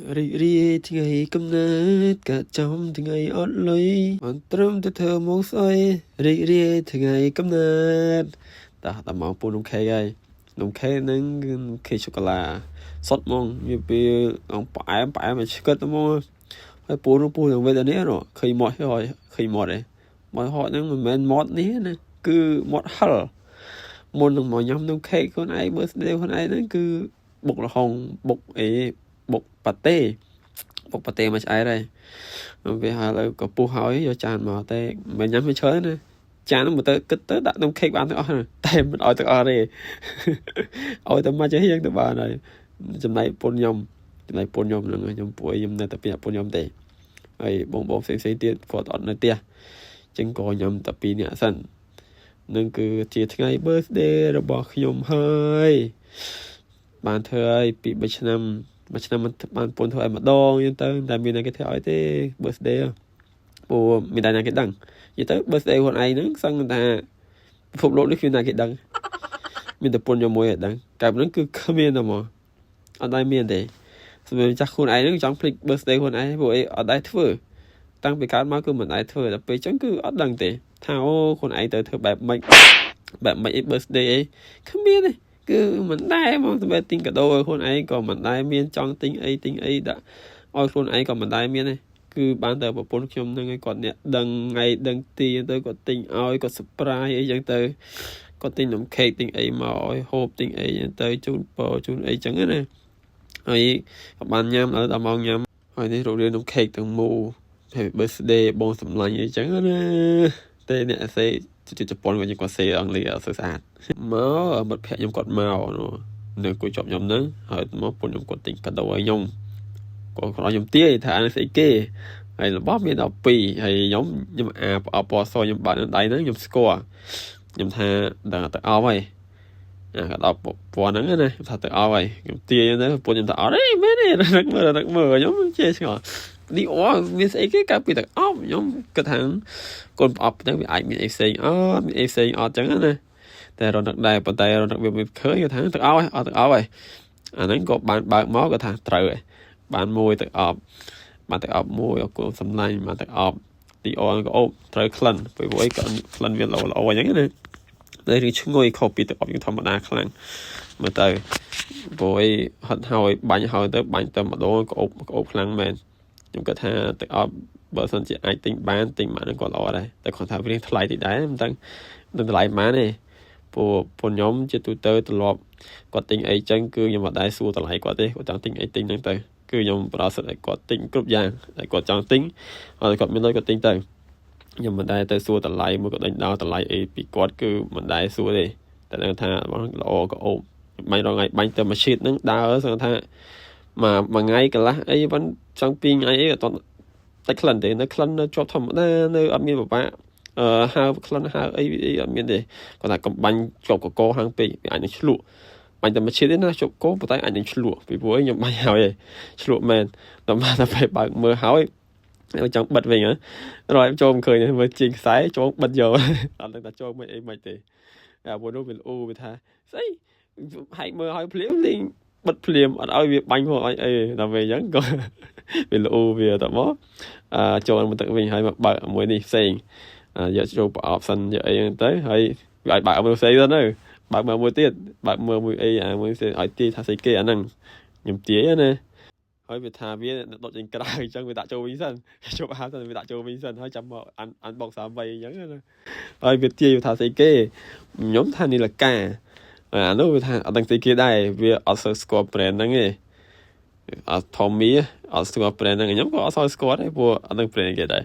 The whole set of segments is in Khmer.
Riថ្ងៃកំណើតកាចំថ្ងៃអត់លុយមិនត្រឹមទៅធ្វើមកស្អីរីថ្ងៃកំណើតតាមកពូនំខេកហើយនំខេកហ្នឹងគឺខេកសូកូឡាសុតហ្មងវាពេលអង្គផ្អែមឲ្យឆ្កឹតហ្មងហើយពូនឹងវេទនេះណឃើញមាត់ហើយឃើញមាត់ហើយមាត់ហត់ហ្នឹងមិនមែនមាត់នេះណាគឺមាត់ហិលមុននឹងមកញ៉ាំនំខេកខ្លួនឯង birthday ខ្លួនឯងហ្នឹងគឺបុករហុងបុកប៉ាតេមកឆ្អែតហើយវាហើយលើក៏ពុះហើយយកចានមកតែមិនញ៉ាំវាច្រើនណាចានហ្នឹងមកទៅគិតទៅដាក់នំខេកបានទាំងអស់តែមិនឲ្យទាំងអស់ទេឲ្យតែមកចេះយ៉ាងទៅបានហើយចំណែកពុនខ្ញុំហ្នឹងខ្ញុំពួកខ្ញុំនៅតែពីពុនខ្ញុំទេហើយបងផ្សេងទៀតគាត់អត់នៅផ្ទះចឹងក៏ញ៉ាំតែពីរនាក់សិននឹងគឺជាថ្ងៃ birthday របស់ខ្ញុំហើយបានធ្វើឲ្យពី3ឆ្នាំមួយឆ្នាំមិនបានពន្ធធ្វើឲ្យម្ដងទៅតែមានតែគេធ្វើឲ្យទេ birthday ពូមានតែអ្នកគេដឹងនិយាយទៅ birthday ខ្លួនឯងហ្នឹងសឹងថាពិភពលោកនេះគ្មានអ្នកគេដឹងមានតែពន្ធខ្ញុំមួយឯដឹងកាលហ្នឹងគឺគ្មានតែមកអត់ដែរមានទេសម្រាប់ចាស់ខ្លួនឯងហ្នឹងចង់ភ្លេច birthday ខ្លួនឯងពួកអីអត់ដែរធ្វើតាំងពីកើតមកគឺមិនដែរធ្វើតែពេលចឹងគឺអត់ដឹងទេថាអូខ្លួនឯងទៅធ្វើបែបម៉េចអី birthday អីគ្មានទេគឺមិនដែរមកទៅទិញកាដូឲ្យខ្លួនឯងក៏មិនដែរមានចង់ទិញអីដាក់ឲ្យខ្លួនឯងក៏មិនដែរមានទេគឺបានតែប្រពន្ធខ្ញុំនឹងឲ្យគាត់អ្នកដឹងថ្ងៃដឹងទីទៅគាត់ទិញឲ្យគាត់ surprise អីចឹងទៅគាត់ទិញនំខេកទិញអីមកឲ្យហូបទិញអីចឹងទៅជូនពរជូនអីចឹងណាហើយក៏បានញ៉ាំដល់ម៉ោងញ៉ាំហើយនេះរករៀននំខេកទាំងមូល Happy birthday បងសម្លាញ់អីចឹងណាតែអ្នកសេជប៉ុនគាត់សេអង់គ្លេសអត់ស្អាតមកមិត្តភក្តិខ្ញុំគាត់មកនៅគួយជាប់ខ្ញុំហ្នឹងហើយមកពុនខ្ញុំគាត់ទិញកាដូឲ្យខ្ញុំគាត់ខ្ញុំទាយថាអានេះស្អីគេហើយរបស់មាន12ហើយខ្ញុំអបសខ្ញុំបាត់នៅដៃហ្នឹងខ្ញុំស្គាល់ខ្ញុំថាដល់ទៅអស់ហើយក៏ដល់ពណ៌ហ្នឹងណាខ្ញុំថាទៅអស់ហើយខ្ញុំទាយទៅពុនខ្ញុំថាអត់ទេមែនទេរឹកមើលខ្ញុំចេះឆ្ងល់នេះអូមានស្អីគេកាលពីទៅអប់ខ្ញុំគិតថាកូនប្រអប់ហ្នឹងវាអាចមានអីផ្សេងមានអីផ្សេងអត់ចឹងណាតែរត់ដែរប៉ុន្តែរត់វាមិនឃើញគាត់ថាទៅអស់ហើយអត់ទៅអស់ហើយអាហ្នឹងក៏បានបើកមកគាត់ថាត្រូវហើយបានមួយទៅអប់មួយអគុណសំឡាញ់បានទៅអប់ទីអក៏អូបត្រូវក្លិនពេលអីក៏ក្លិនវាល្អអញ្ចឹងណាតែរីឈ្ងុយខុសពីទៅអប់យើងធម្មតាខ្លាំងមើលទៅព្រោះអីហត់ហើយបាញ់ហើយទៅបាញ់ទៅម្ដងក៏អូបខ្លាំងមែនខ្ញុំគាត់ថាទៅអប់បើសិនជាអាចទិញបានទិញមកនឹងក៏ល្អដែរតែគាត់ថាវាថ្លៃតិចដែរមិនដឹងតម្លៃប៉ុន្មានទេពួកខ្ញុំជាទូទៅទ្រលាប់គាត់ទិញអីចឹងគឺខ្ញុំអត់ដែរសួរតម្លៃគាត់ទេគាត់ចង់ទិញអីទិញហ្នឹងទៅគឺខ្ញុំប្រសិទ្ធឲ្យគាត់ទិញគ្រប់យ៉ាងតែគាត់ចង់ទិញហើយគាត់មានលុយគាត់ទិញទៅខ្ញុំមិនដែរទៅសួរតម្លៃមួយក៏ដេញដោលតម្លៃអីពីគាត់គឺមិនដែរសួរទេតែដឹងថាល្អក៏អូបបាញ់រងថ្ងៃបាញ់ទៅមួយឈៀតហ្នឹងដើរសឹងថាមួយថ្ងៃកន្លះអីvẫnចង់2ថ្ងៃអីអត់តែក្លិនទេនៅក្លិននៅជាប់ធម្មតានៅអត់មានពិបាកហើក្លិនហើអីអត់មានទេគាត់ថាកំបាញ់ជាប់កកហាងពេកវាអាចនឹងឆ្លក់បាញ់តែមួយឈៀតទេណាជាប់កប៉ុន្តែអាចនឹងឆ្លក់ពីព្រោះខ្ញុំបាញ់ហើយឆ្លក់មែនតែបានតែពេលបើកមើលហើយចង់បិទវិញហ៎រយចូលមិនឃើញមើលជាងខ្សែចូលបិទយកអត់ដឹងថាចូលមិនអីមិនទេអាពួកនោះវាអូវាថាស្អីហែកមើលឲ្យភ្លាមលេងបិទភ្លាមអត់ឲ្យវាបាញ់ហោះអីដល់ពេលអញ្ចឹងក៏វាល្អវាតមកចូលមកទឹកវិញហើយមកបើកមួយនេះផ្សេងយកចូលប្រអប់សិនយកអីទៅហើយវាឲ្យបើកមើលផ្សេងទៅនៅបើកមើលមួយទៀតបើកមើលមួយអីមួយផ្សេងឲ្យទាយថាស្អីគេអាហ្នឹងខ្ញុំទាយណាហើយវាថាវាដុតចេញក្រៅអញ្ចឹងវាដាក់ចូលវិញសិនជប់អាសិនវាដាក់ចូលវិញសិនហើយចាំមកអានបង38អញ្ចឹងណាហើយវាទាយថាស្អីគេខ្ញុំថានីលកាអានោះវាថាអត់ដឹងស្អីគេដែរវាអត់សូវស្គាល់ brand ហ្នឹងទេអត់ធំមីអត់ស្គាល់ brand ហ្នឹងខ្ញុំក៏អត់សូវស្គាល់ដែរព្រោះអត់ដឹង brand គេដែរ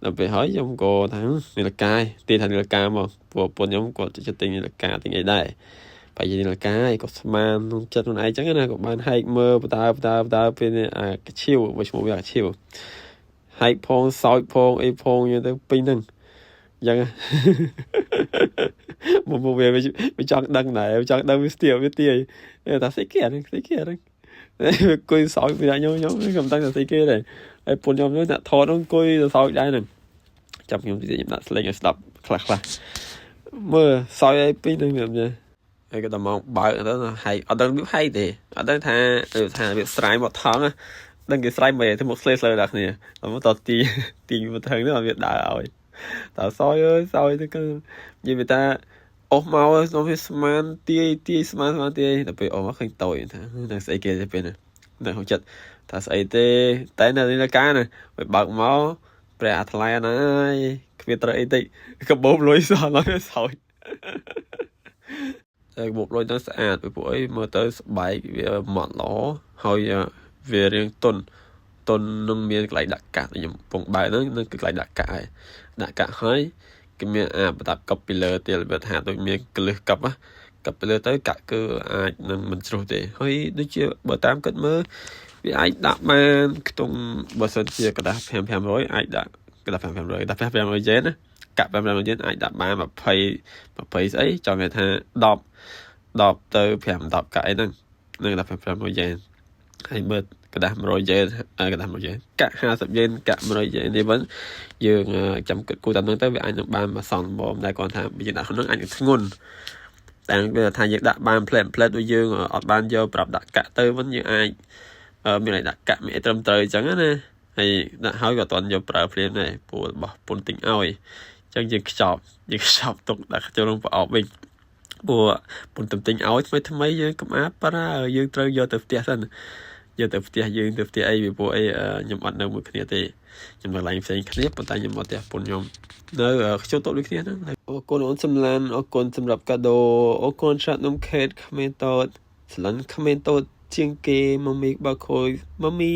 ដល់ពេលហើយខ្ញុំក៏ថានីលកាទីថានីលកាមកព្រោះពួកខ្ញុំគាត់ចិត្តទិញនីលកាទិញអីដែរបើនិយាយនីលកាក៏ស្មានក្នុងចិត្តខ្លួនឯងអញ្ចឹងណាក៏បានហែកមើលបតាពេលអាកាឈៀវមួយឈ្មោះវាកាឈៀវហែកផងសោចផងអីផងយ៉ាងទៅពេញហ្នឹងអញ្ចឹងមកវាចង់ដឹងដែរចង់ដឹងវាស្ទាវាទាយតែស្អីគេហ្នឹងវាគួយសោចពីខ្ញុំខ្ញុំដឹងថាស្អីគេដែរហើយពួកខ្ញុំនោះអ្នកថតនោះគួយសោចដែរហ្នឹងចាំខ្ញុំដាក់ស្លេងឲ្យស្ដាប់ខ្លះមើលសោចឲ្យពេញហ្នឹងខ្ញុំ ហើយក៏មកបើកទៅហើយអត់ដឹងវាហើយទេអត់ដឹងថាវាស្រ័យមកថងដឹងគេស្រ័យមកទៅមកស្លេស្លើដល់គ្នាមកតទីមកថងទៅវាដើរឲ្យតើសយអើយសយទៅគឺនិយាយវាថាអូមកខ្ញុំវាស្មានទាយស្មានទាយតែពេលអូមកឃើញតូចថានឹងស្អីគេទៅពេលហ្នឹងនៅក្នុងចិត្តថាស្អីទេតែនៅការណាបើកមកព្រះអាថ្លៃអណាយគ្មានត្រូវអីតិចកបោបលុយសោះឡើយសោយតែកបោបលុយទៅស្អាតពីពួកអីមើលទៅស្បែកវាម៉ត់ល្អហើយវារៀងទុននឹងមានកន្លែងដាក់កាក់ខ្ញុំពងបើហ្នឹងគឺកន្លែងដាក់កាក់ហើយដាក់កាក់ហើយគេមានប្រដាប់កប់ពីលើទៀតវាថាដូចមានកលឹះកប់ពីលើទៅកាក់គឺអាចនឹងមិនជ្រុះទេហើយដូចជាបើតាមគិតមើលវាអាចដាក់បានខ្ទង់បើសិនជាกระดาษ500អាចដាក់กระดาษ500ដាក់500 yen ណាកាក់500 yenអាចដាក់បាន20ស្អីចង់និយាយថា10ទៅ5-10កាក់អីហ្នឹងនឹងដាក់500 yen ហើយមើលกระดาษ100 yen กระดาษ100 yen កាក់50 yen កាក់100 yen នេះវិញយើងចាំគិតគូតាមហ្នឹងទៅវាអាចនឹងបានមកសងបងតែគាត់ថាយើងដាក់ហ្នឹងអាចនឹងធ្ងន់តែវាថាយើងដាក់បានផ្លែដូចយើងអត់បានយកប្រាប់ដាក់កាក់ទៅវិញយើងអាចមានឲ្យដាក់កាក់មានត្រឹមត្រូវអញ្ចឹងណាហើយដាក់ហើយក៏អត់ទាន់យកប្រើភ្លាមដែរព្រោះរបស់ពុនទិញឲ្យអញ្ចឹងយើងខ្ចប់ទុកដាក់ចូលក្នុងប្រអប់វិញព្រោះពុនទិញឲ្យថ្មីយើងកុំអាប្រើយើងត្រូវយកទៅផ្ទះសិនយកទៅផ្ទះយើងទៅផ្ទះអីពីព្រោះអីខ្ញុំអត់នៅមួយគ្នាទេខ្ញុំនៅកន្លែងផ្សេងគ្នាប៉ុន្តែខ្ញុំមកផ្ទះពុនខ្ញុំនៅខ្ជិលតូបដូចគ្នាហ្នឹងអរគុណអូនសំឡានអរគុណសម្រាប់កាដូអរគុណឆាត់នំខេតគ្មានតូចស្លាន់គ្មានតូចជាងគេម៉ាមីបើខូចម៉ាមី